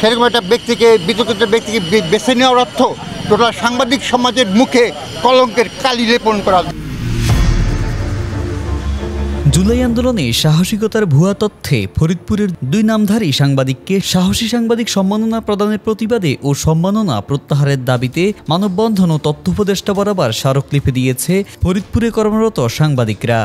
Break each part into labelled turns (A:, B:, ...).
A: সেরকম একটা ব্যক্তিকে, বিতর্কিত ব্যক্তিকে বেছে নেওয়ার অর্থ টোটাল সাংবাদিক সমাজের মুখে কলঙ্কের কালি লেপন করা।
B: জুলাই আন্দোলনে সাহসিকতার ভুয়া তথ্যে ফরিদপুরের 2 নামধারী সাংবাদিককে সাহসী সাংবাদিক সম্মাননা প্রদানের প্রতিবাদে ও সম্মাননা প্রত্যাহারের দাবিতে মানববন্ধন ও তথ্য উপদেষ্টা বরাবর স্মারকলিপি দিয়েছে ফরিদপুরে কর্মরত সাংবাদিকরা।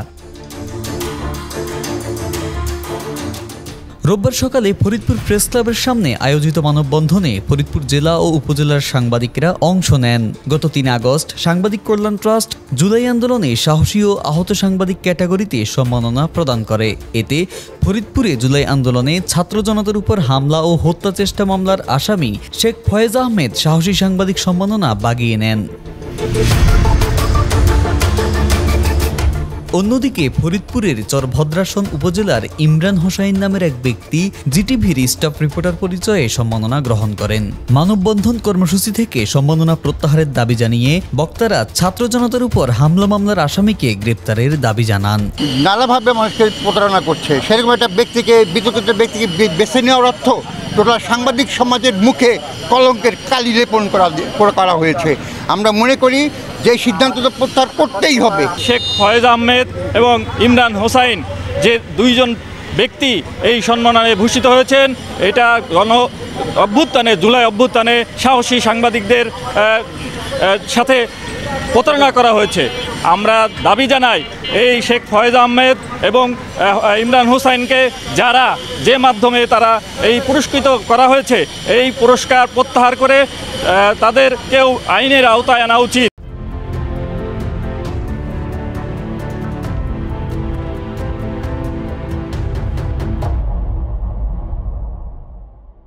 B: রোববার সকালে ফরিদপুর প্রেস ক্লাবের সামনে আয়োজিত মানববন্ধনে ফরিদপুর জেলা ও উপজেলার সাংবাদিকরা অংশ নেন। গত 3 আগস্ট সাংবাদিক কল্যাণ ট্রাস্ট জুলাই আন্দোলনে সাহসী ও আহত সাংবাদিক ক্যাটাগরিতে সম্মাননা প্রদান করে। এতে ফরিদপুরে জুলাই আন্দোলনে ছাত্র জনতার উপর হামলা ও হত্যা চেষ্টা মামলার আসামি শেখ ফয়েজ আহমেদ সাহসী সাংবাদিক সম্মাননা বাগিয়ে নেন। অন্যদিকে ফরিদপুরের চরভদ্রাসন উপজেলার ইমরান হোসাইন নামের এক ব্যক্তি জিটিভির স্টাফ রিপোর্টার পরিচয়ে সম্মাননা গ্রহণ করেন। মানববন্ধন কর্মসূচি থেকে সম্মাননা প্রত্যাহারের দাবি জানিয়ে বক্তারা ছাত্র জনতার উপর হামলা মামলার আসামিকে গ্রেপ্তারের দাবি জানান।
A: নানাভাবে মানুষকে প্রতারণা করছে, সেরকম একটা ব্যক্তিকে, বিতর্কিত ব্যক্তিকে বেছে নেওয়ার অর্থ টোটাল সাংবাদিক সমাজের মুখে কলঙ্কের কালি লেপন করা হয়েছে। আমরা মনে করি যে সিদ্ধান্ত তো প্রত্যাহার করতেই হবে।
C: শেখ ফয়েজ আহমেদ এবং ইমরান হোসাইন যে 2 জন ব্যক্তি এই সম্মাননায় ভূষিত হয়েছেন, এটা অভ্যুত্থানে, জুলাই অভ্যুত্থানে সাহসী সাংবাদিকদের সাথে প্রতারণা করা হয়েছে। আমরা দাবি জানাই এই শেখ ফয়েজ আহমেদ এবং ইমরান হোসাইনকে যে মাধ্যমে তারা এই পুরস্কৃত করা হয়েছে, এই পুরস্কার প্রত্যাহার করে তাদেরকেও আইনের আওতায় আনা উচিত।